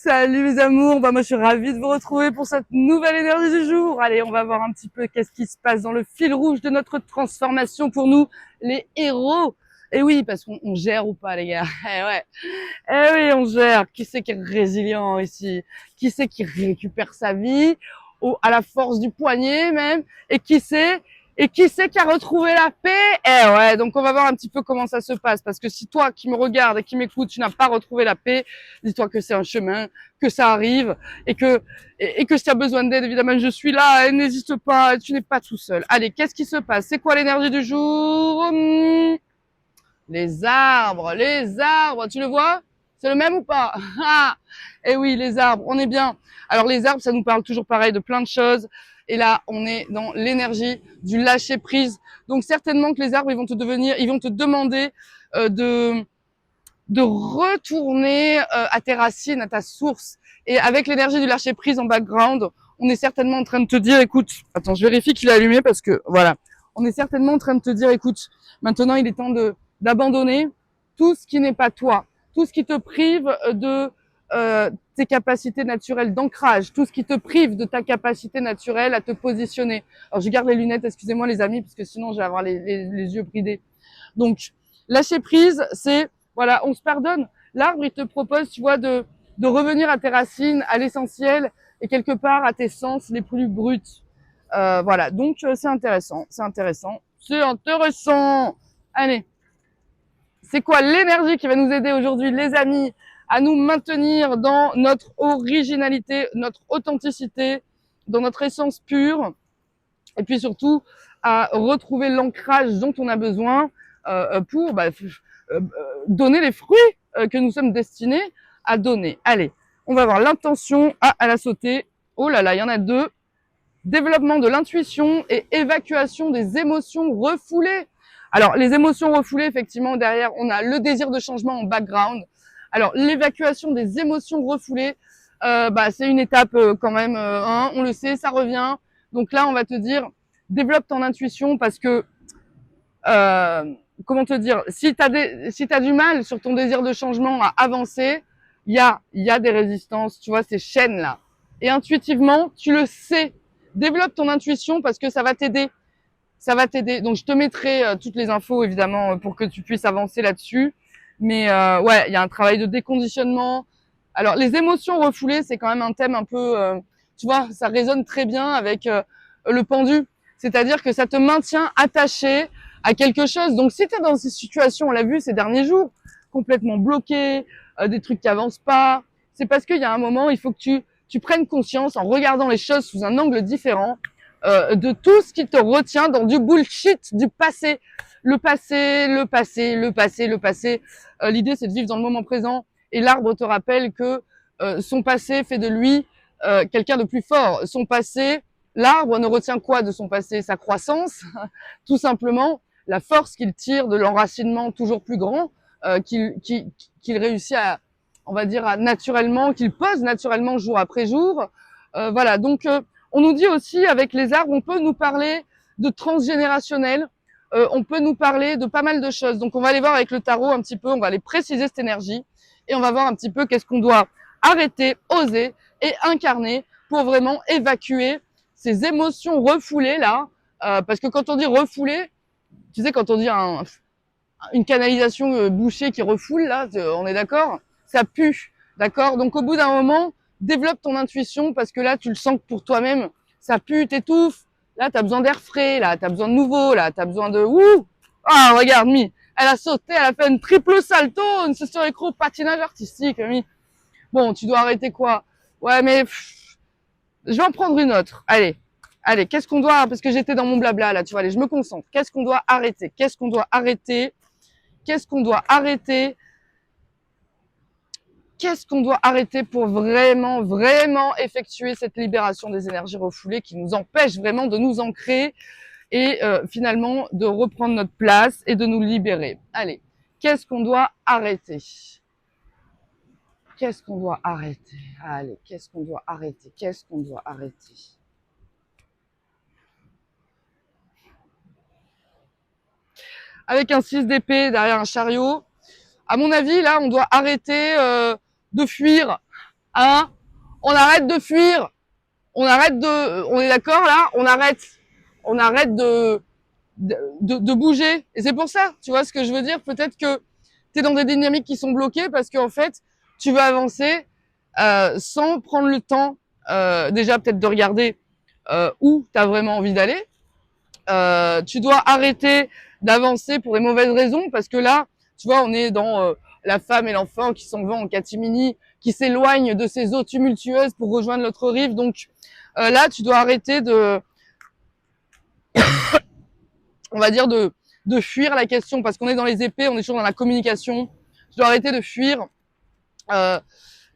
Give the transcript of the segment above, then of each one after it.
Salut mes amours, moi je suis ravie de vous retrouver pour cette nouvelle énergie du jour. Allez, on va voir un petit peu qu'est-ce qui se passe dans le fil rouge de notre transformation pour nous, les héros. Et oui, parce qu'on gère ou pas les gars. Eh ouais, eh oui, on gère. Qui c'est qui est résilient ici? Qui c'est qui récupère sa vie à la force du poignet même? Et qui c'est qui a retrouvé la paix? Eh ouais, donc on va voir un petit peu comment ça se passe. Parce que si toi qui me regardes et qui m'écoutes, tu n'as pas retrouvé la paix, dis-toi que c'est un chemin, que ça arrive et que si tu as besoin d'aide, évidemment, je suis là. N'hésite pas, tu n'es pas tout seul. Allez, qu'est-ce qui se passe? C'est quoi l'énergie du jour? Les arbres, tu le vois? C'est le même ou pas? Ah, eh oui, les arbres, on est bien. Alors les arbres, ça nous parle toujours pareil de plein de choses. Et là, on est dans l'énergie du lâcher prise. Donc certainement que les arbres, ils vont te demander de retourner à tes racines, à ta source. Et avec l'énergie du lâcher prise en background, on est certainement en train de te dire, écoute, attends, je vérifie qu'il est allumé parce que voilà, on est certainement en train de te dire, écoute, maintenant il est temps d'abandonner tout ce qui n'est pas toi, tout ce qui te prive de tes capacités naturelles d'ancrage, tout ce qui te prive de ta capacité naturelle à te positionner. Alors je garde les lunettes, excusez-moi les amis, parce que sinon je vais avoir les yeux bridés. Donc lâcher prise, c'est voilà, on se pardonne. L'arbre, il te propose, tu vois, de revenir à tes racines, à l'essentiel et quelque part à tes sens les plus bruts. Voilà, donc c'est intéressant, c'est intéressant, c'est intéressant. Allez, c'est quoi l'énergie qui va nous aider aujourd'hui, les amis, à nous maintenir dans notre originalité, notre authenticité, dans notre essence pure, et puis surtout à retrouver l'ancrage dont on a besoin pour donner les fruits que nous sommes destinés à donner. Allez, on va voir l'intention. Ah, elle a sauté. Oh là là, il y en a deux. Développement de l'intuition et évacuation des émotions refoulées. Alors, les émotions refoulées, effectivement, derrière, on a le désir de changement en background. Alors, l'évacuation des émotions refoulées, c'est une étape quand même, on le sait, ça revient. Donc là, on va te dire, développe ton intuition parce que comment te dire, si t'as du mal sur ton désir de changement à avancer, il y a des résistances, tu vois, ces chaînes là. Et intuitivement, tu le sais. Développe ton intuition parce que ça va t'aider. Ça va t'aider. Donc je te mettrai toutes les infos évidemment pour que tu puisses avancer là-dessus. Mais ouais, il y a un travail de déconditionnement. Alors les émotions refoulées, c'est quand même un thème un peu, tu vois, ça résonne très bien avec le pendu. C'est-à-dire que ça te maintient attaché à quelque chose. Donc si tu es dans ces situations, on l'a vu ces derniers jours, complètement bloqué, des trucs qui avancent pas, c'est parce qu'il y a un moment, il faut que tu prennes conscience en regardant les choses sous un angle différent de tout ce qui te retient dans du bullshit du passé. Le passé, le passé, le passé, le passé. L'idée, c'est de vivre dans le moment présent. Et l'arbre te rappelle que son passé fait de lui quelqu'un de plus fort. Son passé, l'arbre ne retient quoi de son passé? Sa croissance, tout simplement, la force qu'il tire de l'enracinement toujours plus grand, qu'il réussit à, on va dire, naturellement, qu'il pose naturellement jour après jour. Voilà, donc on nous dit aussi, avec les arbres, on peut nous parler de transgénérationnel, on peut nous parler de pas mal de choses. Donc on va aller voir avec le tarot un petit peu, on va aller préciser cette énergie, et on va voir un petit peu qu'est-ce qu'on doit arrêter, oser et incarner pour vraiment évacuer ces émotions refoulées là. Parce que quand on dit refoulé, tu sais, quand on dit une canalisation bouchée qui refoule, là, on est d'accord? Ça pue, d'accord? Donc au bout d'un moment, développe ton intuition parce que là, tu le sens que pour toi-même, ça pue, t'étouffe. Là, t'as besoin d'air frais, là, t'as besoin de nouveau, là, t'as besoin de ouh. Ah, regarde, Mi, elle a sauté, elle a fait une triple salto, une session écro patinage artistique, Mi. Bon, tu dois arrêter quoi? Ouais, mais je vais en prendre une autre. Allez, allez, qu'est-ce qu'on doit, parce que j'étais dans mon blabla là, tu vois, allez, je me concentre. Qu'est-ce qu'on doit arrêter? Qu'est-ce qu'on doit arrêter? Qu'est-ce qu'on doit arrêter? Qu'est-ce qu'on doit arrêter pour vraiment, vraiment effectuer cette libération des énergies refoulées qui nous empêche vraiment de nous ancrer et finalement de reprendre notre place et de nous libérer. Allez, qu'est-ce qu'on doit arrêter? Qu'est-ce qu'on doit arrêter? Allez, qu'est-ce qu'on doit arrêter? Qu'est-ce qu'on doit arrêter? Avec un 6 d'épée derrière un chariot, à mon avis, là, on doit arrêter de fuir. Hein? On arrête de fuir. On est d'accord là? On arrête de bouger. Et c'est pour ça, tu vois ce que je veux dire? Peut-être que tu es dans des dynamiques qui sont bloquées parce qu'en fait, tu veux avancer sans prendre le temps, déjà peut-être de regarder où tu as vraiment envie d'aller. Tu dois arrêter d'avancer pour des mauvaises raisons parce que là, tu vois, on est dans la femme et l'enfant qui s'en vont en catimini, qui s'éloignent de ces eaux tumultueuses pour rejoindre l'autre rive. Donc là, tu dois arrêter on va dire de fuir la question parce qu'on est dans les épées, on est toujours dans la communication. Tu dois arrêter de fuir euh,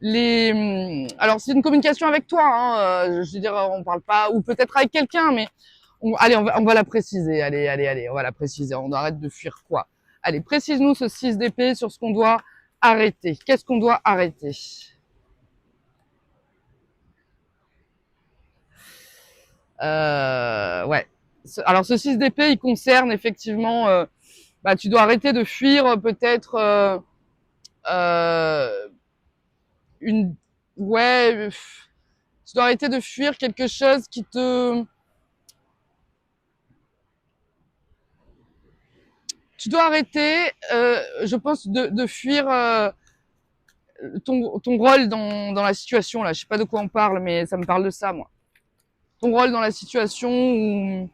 alors c'est une communication avec toi, hein, je veux dire, on parle pas, ou peut-être avec quelqu'un, mais allez, on va la préciser. Allez, on va la préciser. On arrête de fuir quoi? Allez, précise-nous ce 6 d'épée sur ce qu'on doit arrêter. Qu'est-ce qu'on doit arrêter? Ouais. Alors ce 6 d'épée, il concerne effectivement, bah, tu dois arrêter de fuir peut-être euh, une, ouais, tu dois arrêter de fuir quelque chose qui te, tu dois arrêter, je pense, de fuir ton rôle dans la situation là. Je sais pas de quoi on parle, mais ça me parle de ça, moi. Ton rôle dans la situation où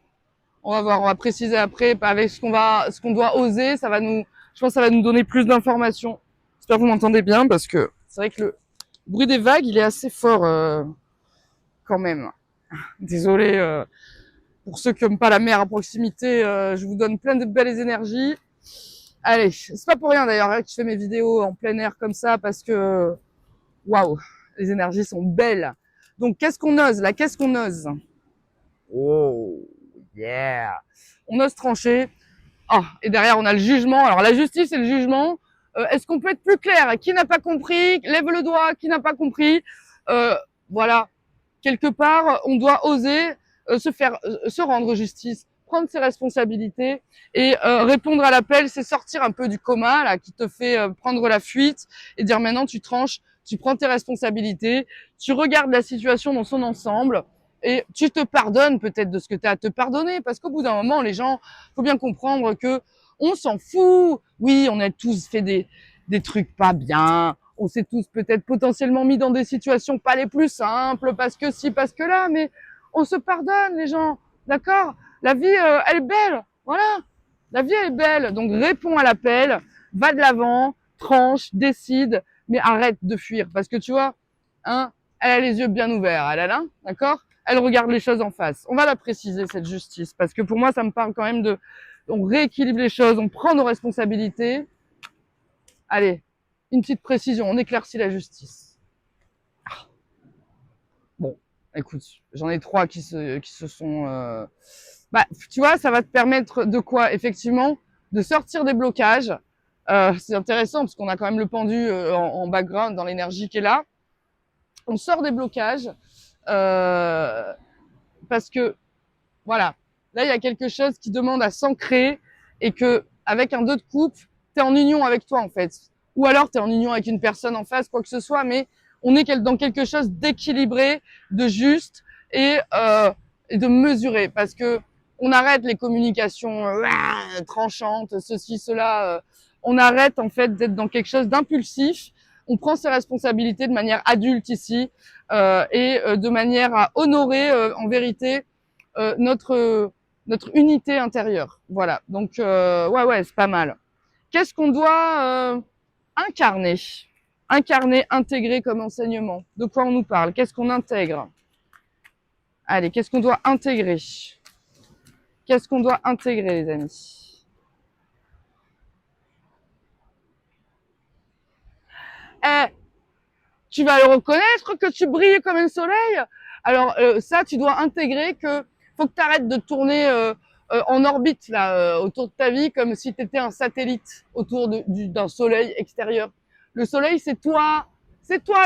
on va voir, on va préciser après avec ce qu'on doit oser. Ça va nous, je pense, que ça va nous donner plus d'informations. J'espère que vous m'entendez bien parce que c'est vrai que le bruit des vagues, il est assez fort quand même. Désolé pour ceux qui n'aiment pas la mer à proximité. Je vous donne plein de belles énergies. Allez, c'est pas pour rien d'ailleurs que je fais mes vidéos en plein air comme ça parce que waouh, les énergies sont belles. Donc qu'est-ce qu'on ose là? Qu'est-ce qu'on ose? Oh yeah. On ose trancher. Ah, et derrière on a le jugement. Alors la justice et le jugement. Est-ce qu'on peut être plus clair? Qui n'a pas compris? Lève le doigt. Qui n'a pas compris? Voilà. Quelque part, on doit oser se rendre justice, prendre ses responsabilités et répondre à l'appel, c'est sortir un peu du coma là qui te fait prendre la fuite et dire maintenant tu tranches, tu prends tes responsabilités, tu regardes la situation dans son ensemble et tu te pardonnes peut-être de ce que tu as à te pardonner parce qu'au bout d'un moment, les gens, faut bien comprendre que on s'en fout. Oui, on a tous fait des trucs pas bien, on s'est tous peut-être potentiellement mis dans des situations pas les plus simples, parce que si, parce que là, mais on se pardonne, les gens, d'accord? La vie, elle est belle, voilà. La vie, elle est belle, donc réponds à l'appel, va de l'avant, tranche, décide, mais arrête de fuir, parce que tu vois, hein, elle a les yeux bien ouverts, elle a là, d'accord? Elle regarde les choses en face. On va la préciser, cette justice, parce que pour moi, ça me parle quand même on rééquilibre les choses, on prend nos responsabilités. Allez, une petite précision, on éclaircit la justice. Bon, écoute, j'en ai 3 qui se sont... Bah, tu vois, ça va te permettre de quoi? Effectivement, de sortir des blocages. C'est intéressant parce qu'on a quand même le pendu en background dans l'énergie qui est là. On sort des blocages parce que, voilà, là, il y a quelque chose qui demande à s'ancrer et que avec un 2 de coupe, tu es en union avec toi, en fait. Ou alors, tu es en union avec une personne en face, quoi que ce soit, mais on est dans quelque chose d'équilibré, de juste et de mesuré. Parce que on arrête les communications tranchantes, ceci, cela. On arrête, en fait, d'être dans quelque chose d'impulsif. On prend ses responsabilités de manière adulte ici et de manière à honorer, en vérité, notre unité intérieure. Voilà. Donc ouais, c'est pas mal. Qu'est-ce qu'on doit incarner? Incarner, intégrer comme enseignement. De quoi on nous parle? Qu'est-ce qu'on intègre? Allez, qu'est-ce qu'on doit intégrer? Qu'est-ce qu'on doit intégrer, les amis? Eh, tu vas le reconnaître que tu brilles comme un soleil. Alors ça, tu dois intégrer que faut que tu arrêtes de tourner en orbite là autour de ta vie comme si tu étais un satellite autour d'un soleil extérieur. Le soleil, c'est toi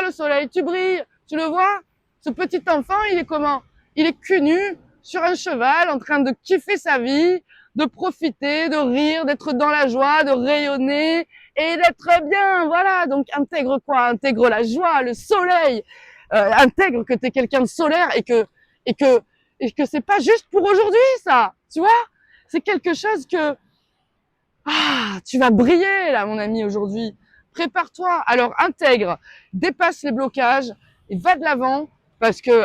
le soleil. Tu brilles, tu le vois. Ce petit enfant, il est comment? Il est cul nu sur un cheval, en train de kiffer sa vie, de profiter, de rire, d'être dans la joie, de rayonner et d'être bien. Voilà, donc intègre quoi? Intègre la joie, le soleil. Intègre que t'es quelqu'un de solaire et que c'est pas juste pour aujourd'hui, ça. Tu vois? C'est quelque chose que tu vas briller là, mon ami, aujourd'hui. Prépare-toi. Alors intègre, dépasse les blocages et va de l'avant parce que,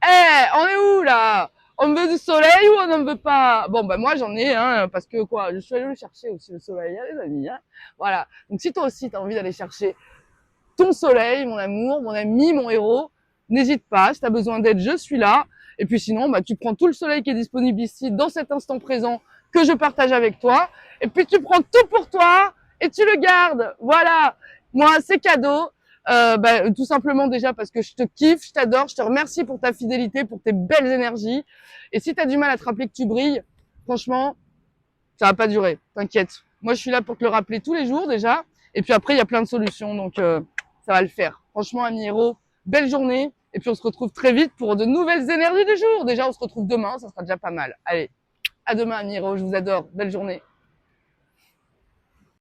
on est où là? On veut du soleil ou on n'en veut pas? Bon, ben moi j'en ai, hein, parce que quoi, je suis allée le chercher aussi le soleil, hein, les amis. Hein. Voilà. Donc si toi aussi t'as envie d'aller chercher ton soleil, mon amour, mon ami, mon héros, n'hésite pas. Si t'as besoin d'aide, je suis là. Et puis sinon, bah tu prends tout le soleil qui est disponible ici dans cet instant présent que je partage avec toi. Et puis tu prends tout pour toi et tu le gardes. Voilà. Moi, c'est cadeau. Tout simplement déjà parce que je te kiffe, je t'adore, je te remercie pour ta fidélité, pour tes belles énergies. Et si tu as du mal à te rappeler que tu brilles, franchement, ça va pas durer, t'inquiète. Moi, je suis là pour te le rappeler tous les jours déjà. Et puis après, il y a plein de solutions, donc ça va le faire. Franchement, ami héros, belle journée. Et puis on se retrouve très vite pour de nouvelles énergies du jour. Déjà, on se retrouve demain, ça sera déjà pas mal. Allez, à demain, ami héros, je vous adore. Belle journée.